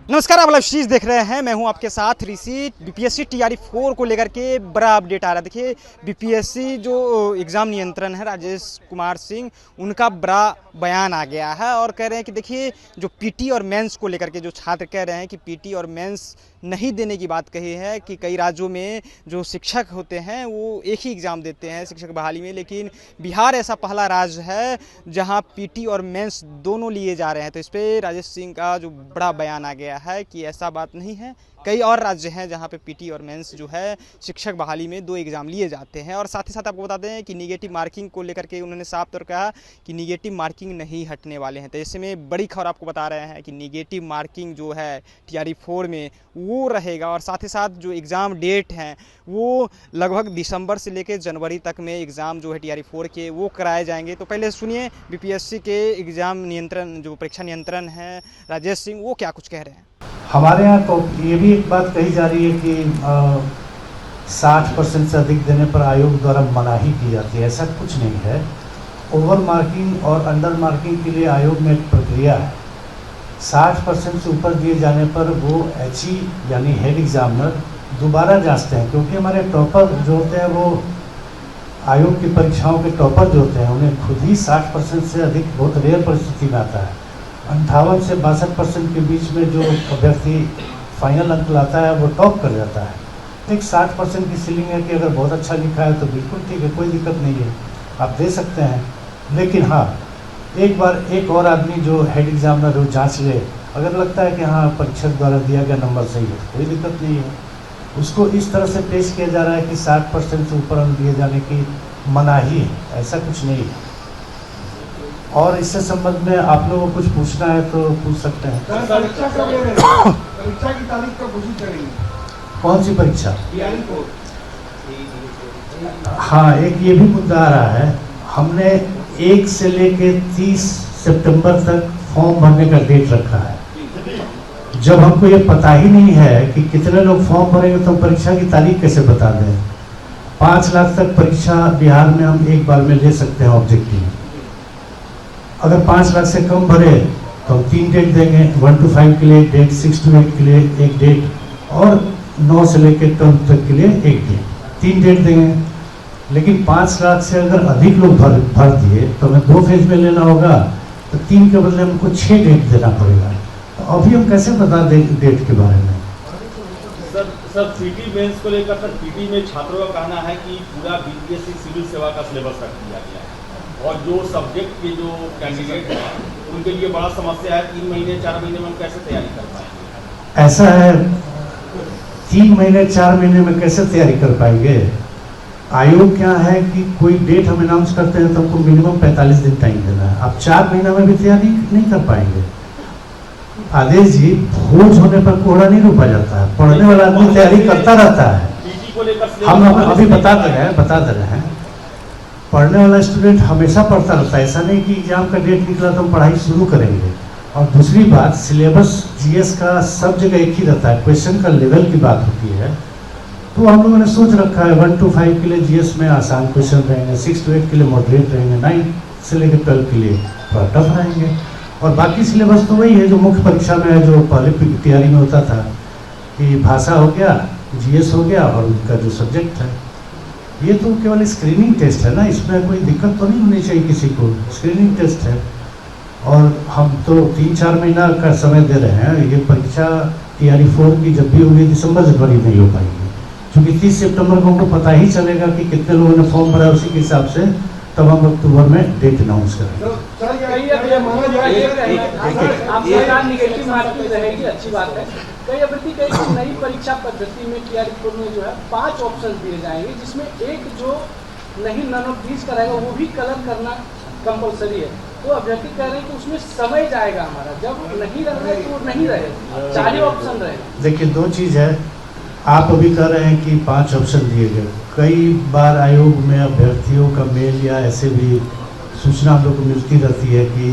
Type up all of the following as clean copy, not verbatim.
नमस्कार, आप शीज देख रहे हैं। मैं हूं आपके साथ ऋषि। बीपीएससी टीआरई 4 को लेकर के बड़ा अपडेट आ रहा है। देखिए, बीपीएससी जो एग्ज़ाम नियंत्रण है राजेश कुमार सिंह, उनका बड़ा बयान आ गया है और कह रहे हैं कि देखिए, जो पीटी और मेंस को लेकर के जो छात्र कह रहे हैं कि पीटी और मेंस नहीं देने की बात कही है कि कई राज्यों में जो शिक्षक होते हैं वो एक ही एग्ज़ाम देते हैं शिक्षक बहाली में, लेकिन बिहार ऐसा पहला राज्य है जहां पीटी और मेंस दोनों लिए जा रहे हैं। तो इस पर राजेश सिंह का जो बड़ा बयान आ गया है कि ऐसा बात नहीं है। कई और राज्य हैं जहां पे पीटी और मेंस जो है शिक्षक बहाली में 2 एग्ज़ाम लिए जाते हैं। और साथ ही साथ आपको बता दें कि निगेटिव मार्किंग को लेकर के उन्होंने साफ तौर कहा कि निगेटिव मार्किंग नहीं हटने वाले हैं। तो ऐसे में बड़ी खबर आपको बता रहे हैं कि निगेटिव मार्किंग जो है टीआरई 4 में वो रहेगा। और साथ ही साथ जो एग्ज़ाम डेट हैं वो लगभग दिसंबर से लेकर जनवरी तक में एग्ज़ाम जो है टीआरई 4 के वो कराए जाएंगे। तो पहले सुनिए बीपीएससी के एग्ज़ाम नियंत्रण जो परीक्षा नियंत्रण है राजेश सिंह, वो क्या कुछ कह रहे हैं। हमारे यहाँ तो ये भी एक बात कही जा रही है कि 60% से अधिक देने पर आयोग द्वारा मनाही की जाती है। ऐसा कुछ नहीं है। ओवर मार्किंग और अंडर मार्किंग के लिए आयोग में एक प्रक्रिया है। 60% से ऊपर दिए जाने पर वो HE यानी हेड एग्जामिनर दोबारा जांचते हैं, क्योंकि हमारे टॉपर जो होते हैं वो आयोग की परीक्षाओं के टॉपर जो होते हैं उन्हें खुद ही 60% से अधिक बहुत रेयर परिस्थिति में आता है। 58 से 62% के बीच में जो अभ्यर्थी फाइनल अंक लाता है वो टॉप कर जाता है। एक 60% की सीलिंग है कि अगर बहुत अच्छा लिखा है तो बिल्कुल ठीक है, कोई दिक्कत नहीं है, आप दे सकते हैं। लेकिन हाँ, एक बार एक और आदमी जो हेड एग्जामिनर वो जांच ले, अगर लगता है कि हाँ परीक्षक द्वारा दिया गया नंबर सही है, कोई दिक्कत नहीं है। उसको इस तरह से पेश किया जा रहा है कि 60% से ऊपर अंक दिए जाने की मनाही है, ऐसा कुछ नहीं है। और इससे संबंध में आप लोगों को कुछ पूछना है तो पूछ सकते हैं। परीक्षा की तारीख कब घोषित करेंगे? कौन सी परीक्षा? को हाँ, एक ये भी मुद्दा आ रहा है। हमने 1 से लेके 30 सितंबर तक फॉर्म भरने का डेट रखा है। जब हमको ये पता ही नहीं है कि कितने लोग फॉर्म भरेंगे तो परीक्षा की तारीख कैसे बता दें। 5 लाख तक परीक्षा बिहार में हम एक बार में ले सकते हैं ऑब्जेक्टिव। अगर 5 लाख से कम भरे तो हम 3 डेट देंगे, 1 to 5 के लिए एक डेट, 6 to 8 के लिए एक डेट और 9 से लेकर 10 तक के लिए एक डेट, 3 डेट देंगे। लेकिन 5 लाख से अगर अधिक लोग भर दिए तो हमें 2 फेज में लेना होगा, तो 3 के बदले हमको 6 डेट देना पड़ेगा। तो अभी हम कैसे बता दें डेट के बारे में? सर पीटी मेंस को लेकर सर पीटी में छात्रों का कहना है कि पूरा बीपीएससी सिविल सेवा का सिलेबस रख दिया गया है और जो सब्जेक्ट के जो कैंडिडेट हैं उनके लिए बड़ा समस्या है। 3 महीने 4 महीने में हम कैसे तैयारी कर पाएंगे? ऐसा है, 3 महीने 4 महीने में कैसे तैयारी कर पाएंगे? आयोग क्या है कि कोई डेट हम अनाउंस करते हैं तो हमको मिनिमम 45 दिन टाइम देना है। आप 4 महीना में भी तैयारी नहीं कर पाएंगे। आदेश जी, भोज होने पर कोहरा नहीं रोपा जाता है। पढ़ने वाला आदमी तैयारी करता रहता है। हम अभी बता दे रहे हैं पढ़ने वाला स्टूडेंट हमेशा पढ़ता रहता है। ऐसा नहीं कि एग्जाम का डेट निकला तो हम पढ़ाई शुरू करेंगे। और दूसरी बात, सिलेबस जीएस का सब जगह एक ही रहता है। क्वेश्चन का लेवल की बात होती है तो हम लोगों ने सोच रखा है 1 to 5 के लिए जीएस में आसान क्वेश्चन रहेंगे, 6 to 8 के लिए मॉडरेट रहेंगे, 9 से लेकर 12 के लिए थोड़ा टफ रहेंगे। और बाकी सिलेबस तो वही है जो मुख्य परीक्षा में है, जो पहले तैयारी में होता था कि भाषा हो गया, जीएस हो गया और उनका जो सब्जेक्ट है। ये तो केवल स्क्रीनिंग टेस्ट है ना, इसमें कोई दिक्कत तो नहीं होनी चाहिए किसी को। स्क्रीनिंग टेस्ट है और हम तो 3-4 महीना का समय दे रहे हैं। ये परीक्षा टीआरई 4 की जब भी होगी दिसंबर जनवरी नहीं हो पाएगी, क्योंकि 30 सितंबर को हमको पता ही चलेगा कि कितने लोगों ने फॉर्म भरा। उसी के हिसाब से तब हम अक्टूबर में डेट अनाउंस करेंगे। अच्छी बात है। कई अभ्यर्थी कई नई परीक्षा पद्धति में टीआरई 4 में जो है 5 ऑप्शन दिए जाएंगे, जिसमें एक जो नहीं नन ऑफ दीज कराएगा वो भी कलर करना कंपलसरी है। तो अभ्यर्थी कह रहे हैं कि उसमें समय जाएगा हमारा, जब नहीं रह रहे तो वो नहीं रहे, 4 ही ऑप्शन रहे। देखिए, 2 चीज़ है। आप अभी कह रहे हैं कि 5 ऑप्शन दिए गए। कई बार आयोग में अभ्यर्थियों का मेल या ऐसे भी सूचना हम लोग को मिलती रहती है कि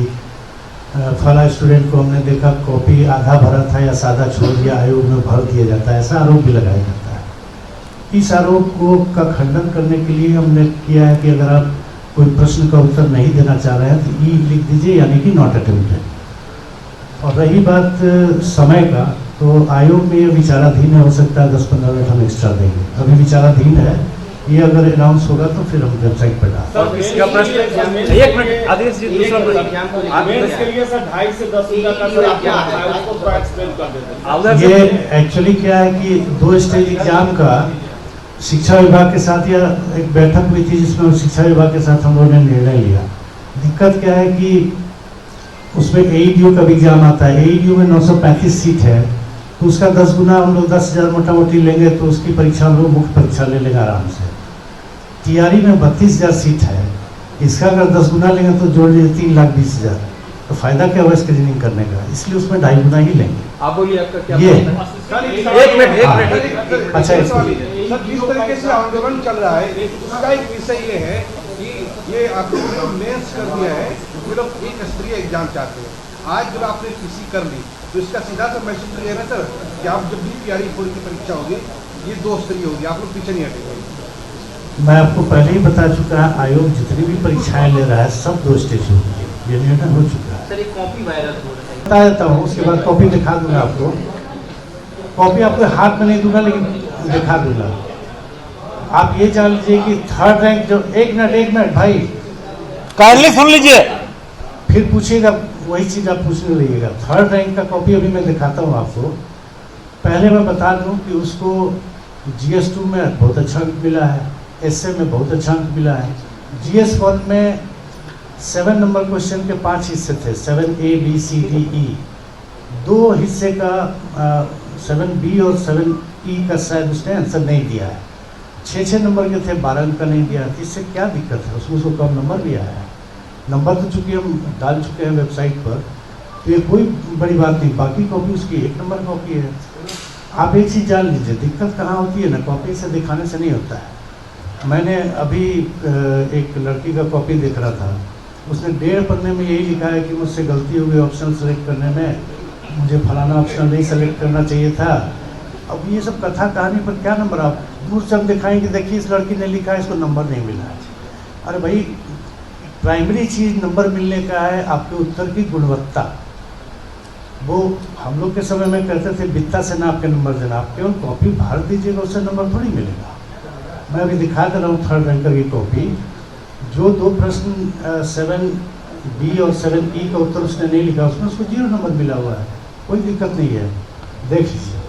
फला स्टूडेंट को हमने देखा कॉपी आधा भरा था या सादा छोड़ दिया, आयोग में भर दिया जाता है। ऐसा आरोप भी लगाया जाता है। इस आरोप को का खंडन करने के लिए हमने किया है कि अगर आप कोई प्रश्न का उत्तर नहीं देना चाह रहे हैं तो ई लिख दीजिए, यानी कि नॉट अटेम्प्टेड। और रही बात समय का, तो आयोग में ये विचाराधीन है, हो सकता है 10-15 मिनट हम एक्स्ट्रा देंगे, अभी विचाराधीन है। ये अगर अनाउंस होगा तो फिर हम वेबसाइट पर डालेंगे। इसका प्रश्न एक मिनट आदेश जी, दूसरा मेंस के लिए सर 2.5 से 10 का सर क्या है उसको थोड़ा एक्सप्लेन कर देते हैं। ये एक्चुअली क्या है कि 2 स्टेज एग्जाम का शिक्षा विभाग के साथ या एक बैठक हुई थी जिसमें शिक्षा विभाग के साथ हम लोगों ने निर्णय लिया। दिक्कत क्या है कि उसमें AEDU का भी एग्जाम आता है। AEDU में 935 सीट है, तो उसका 10 गुना हम लोग 10,000 मोटा मोटी लेंगे, तो उसकी परीक्षा हम लोग मुख्य परीक्षा ले लेंगे आराम से। TRE में 32,000 सीट है, इसका अगर 10 गुना लेंगे तो जोड़ लीजिए 3,20,000, तो फायदा क्या होगा स्क्रीनिंग करने का, इसलिए उसमें 2.5 गुना ही लेंगे। आप बोलिए आपका क्या ये एक मिनट अच्छा, सर जिस तरीके से आंदोलन चल रहा है उसका एक विषय ये है कि ये आपने जो मेंस कर दिया है, ये लोग एक स्तरीय एग्जाम चाहते हैं। आज जब आपने PC कर ली तो इसका सीधा सा मैसेज ये है ना सर कि आप जब भी TRE 4 की परीक्षा होगी ये 2 स्तरीय होगी, आप लोग पीछे नहीं हटेंगे। मैं आपको पहले ही बता चुका है, आयोग जितनी भी परीक्षाएं ले रहा है सब 2 स्टेज होगी, ये निर्णय हो चुका है। सर एक कॉपी वायरल हो रहा है, बता देता हूँ, उसके बाद कॉपी दिखा दूंगा आपको। कॉपी आपको हाथ में नहीं दूंगा लेकिन दिखा दूंगा। आप ये जान लीजिए कि 3rd रैंक जो एक मिनट भाई काइंडली सुन लीजिए, फिर पूछिएगा वही चीज़ आप पूछने लगिएगा। 3rd रैंक का कॉपी अभी मैं दिखाता हूँ आपको। पहले मैं बता दूँ कि उसको GS2 में बहुत अच्छा अंक मिला है, SA में बहुत अच्छा अंक मिला है। GS1 में 7 नंबर क्वेश्चन के 5 हिस्से थे, 7A B C D E। 2 हिस्से का 7B और 7E का शायद उसने आंसर नहीं दिया है। 6 नंबर के थे, 12 अंक का नहीं दिया। इससे क्या दिक्कत है, उसमें उसको कम नंबर भी आया है। नंबर तो चूँकि हम डाल चुके हैं वेबसाइट पर, तो ये कोई बड़ी बात नहीं। बाकी कॉपी उसकी 1 नंबर कॉपी है। आप एक चीज़ जान लीजिए, दिक्कत कहाँ होती है ना, कॉपी से दिखाने से नहीं होता है। मैंने अभी एक लड़की का कॉपी देख रहा था, उसने 1.5 पन्ने में यही लिखा है कि मुझसे गलती हो गई ऑप्शन सेलेक्ट करने में, मुझे फलाना ऑप्शन नहीं सेलेक्ट करना चाहिए था। अब ये सब कथा कहानी पर क्या नंबर, आप दूर से हम दिखाएंगे देखिए इस लड़की ने लिखा है, इसको नंबर नहीं मिला है। अरे भाई, प्राइमरी चीज़ नंबर मिलने का है आपके उत्तर की गुणवत्ता। वो हम लोग के समय में कहते थे बित्ता से ना आपके नंबर देना, आप केवल कॉपी भर दीजिएगा, उससे नंबर थोड़ी मिलेगा। मैं अभी दिखा दे रहा हूँ 3rd रैंकर की कॉपी। जो 2 प्रश्न 7B और 7E का उत्तर उसने नहीं लिखा, उसमें उसको 0 नंबर मिला हुआ है, कोई दिक्कत नहीं है। देख लीजिए,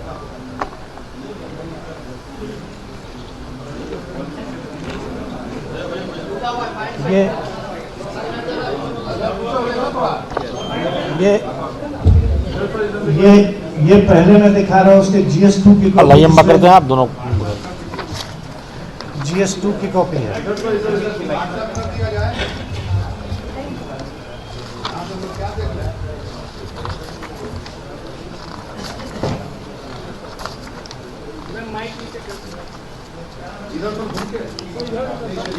ये पहले मैं दिखा रहा हूँ उसके GS2 की कॉपी। लम्बा करते हैं आप दोनों। GS2 की कॉपी है।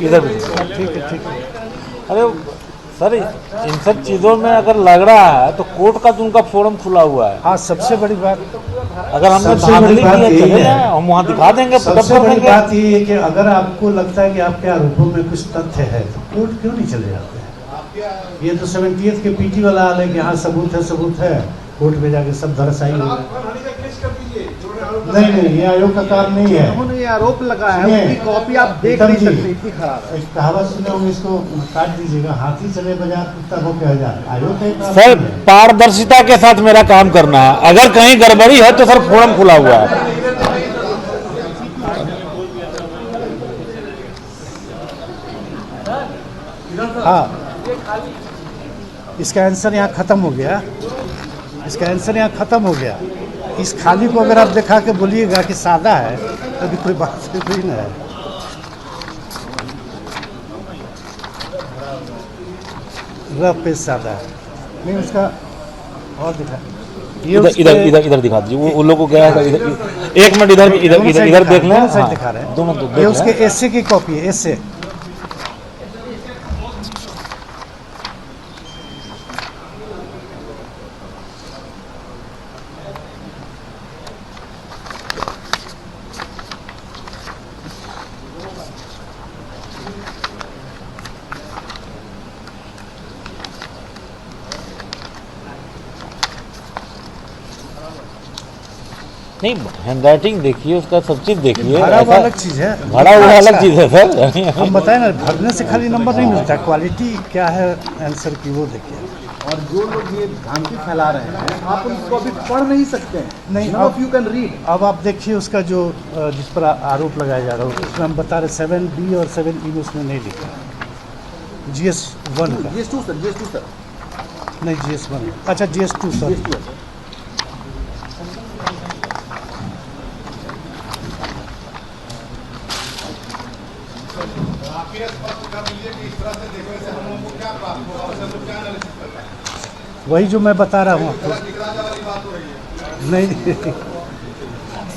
इधर भी ठीक है। अरे सर, इन सब चीज़ों में अगर लग रहा है तो कोर्ट का तो उनका फोरम खुला हुआ है। हाँ, सबसे बड़ी बात, अगर हमने सबसे बड़ी धांधली बात की है, यही चले है। जाएं, हम वहाँ दिखा देंगे। सबसे बड़ी बात ये है कि अगर आपको लगता है कि आपके आरोपों में कुछ तथ्य है तो कोर्ट क्यों नहीं चले जाते हैं। ये तो 70th के PT वाला हाल है कि हाँ सबूत है, कोर्ट में जाके सब धराशायी हो गए। नहीं, ये आयोग का काम नहीं है। उन्होंने ये आरोप लगाया है, उनकी कॉपी आप देख नहीं सकते, इतनी खराब है। एक कहावत सुने होंगे, इसको काट दीजिएगा, हाथी चले बाजार कुत्ता भौंके हजार। आयोग का काम सर, नहीं है। पारदर्शिता के साथ मेरा काम करना है। अगर कहीं गड़बड़ी है तो सर फोरम खुला हुआ है। हाँ, इसका आंसर यहाँ खत्म हो गया। इस खाली को अगर आप दिखा के बोलिएगा कि सादा है तो भी कोई बात नहीं ना है। रफ पेज सादा है, नहीं उसका और दिखा। इधर दिखा दीजिए, वो लोगों को क्या है। एक मिनट इधर देख लें। दोनों साइड दिखा रहे हैं, दोनों तो ये उसके एसए की कॉपी है, एसए। नहीं, हैंड राइटिंग देखिए, उसका सब चीज देखिए। भरा हुआ ऐसा- अलग चीज़ है, भरा हुआ अलग अच्छा। चीज है सर। हम बताएं ना, भरने से खाली नंबर नहीं मिलता, क्वालिटी क्या है आंसर की वो देखिए। और जो लोग ये भ्रांति फैला रहे हैं, आप उनको अभी पढ़ नहीं सकते हैं। नहीं, None of you can read. अब आप देखिए उसका जो जिस पर आरोप लगाया जा रहा है, उसमें हम बता रहे 7B और 7E में उसने नहीं लिखा, GS1 का GS2 सर, GS2 सर, नहीं, GS1, अच्छा GS2 सॉरी। GS2 sir. वही जो मैं बता रहा हूँ आपको। नहीं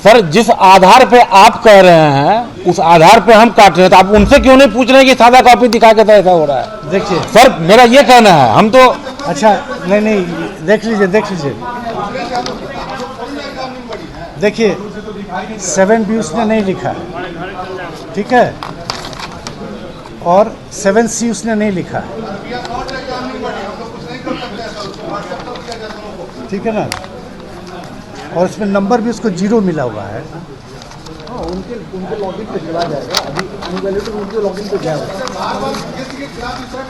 सर, जिस आधार पे आप कह रहे हैं उस आधार पे हम काट रहे हैं, तो आप उनसे क्यों नहीं पूछ रहे हैं कि सादा कॉपी दिखा के तो ऐसा हो रहा है? देखिए, सर मेरा ये कहना है, हम तो अच्छा नहीं, देख लीजिए देखिए 7B उसने नहीं लिखा, ठीक है, और 7C उसने नहीं लिखा, ठीक है ना, और इसमें नंबर भी उसको 0 मिला हुआ है। हाँ, उनके लॉगिन पे चला जाएगा, अभी इनवैलिड उनके लॉगिन पे जाएगा।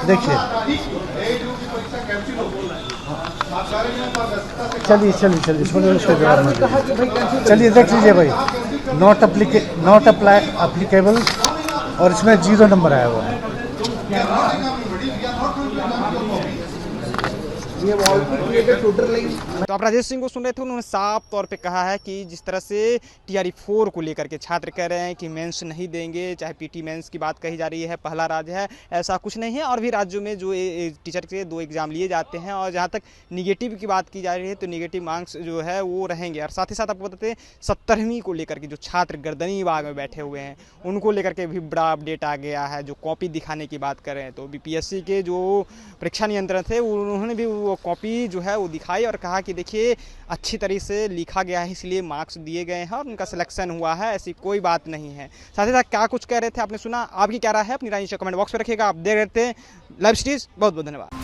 देखिए, चलिए छोड़िए, उसके जवाब में कहा कि भाई कैंसिल चलिए देख लीजिए भाई, नॉट अप्लीकेबल, और इसमें 0 नंबर आया हुआ है। ये ऑलरेडी क्रिएटेड ट्विटर लिंक। तो आप राजेश सिंह को सुन रहे थे, उन्होंने साफ तौर पे कहा है कि जिस तरह से TRE 4 को लेकर के छात्र कह रहे हैं कि मेंस नहीं देंगे, चाहे PT मेंस की बात कही जा रही है, पहला राज्य है, ऐसा कुछ नहीं है। और भी राज्यों में जो टीचर के 2 एग्जाम लिए जाते हैं, और जहाँ तक निगेटिव की बात की जा रही है तो निगेटिव मार्क्स जो है वो रहेंगे। और साथ ही साथ आपको बताते हैं 17वीं को लेकर के जो छात्र गर्दनी बाग में बैठे हुए हैं उनको लेकर के भी बड़ा अपडेट आ गया है। जो कॉपी दिखाने की बात कर रहे हैं, तो BPSC के जो परीक्षा नियंत्रण थे उन्होंने भी वो कॉपी जो है वो दिखाई और कहा कि देखिए अच्छी तरीके से लिखा गया है, इसलिए मार्क्स दिए गए हैं और उनका सिलेक्शन हुआ है, ऐसी कोई बात नहीं है। साथ ही साथ क्या कुछ कह रहे थे आपने सुना, आपकी क्या राय है अपनी राय नीचे कमेंट बॉक्स में रखिएगा। आप देख रहे थे लाइव स्ट्रीज, बहुत बहुत धन्यवाद।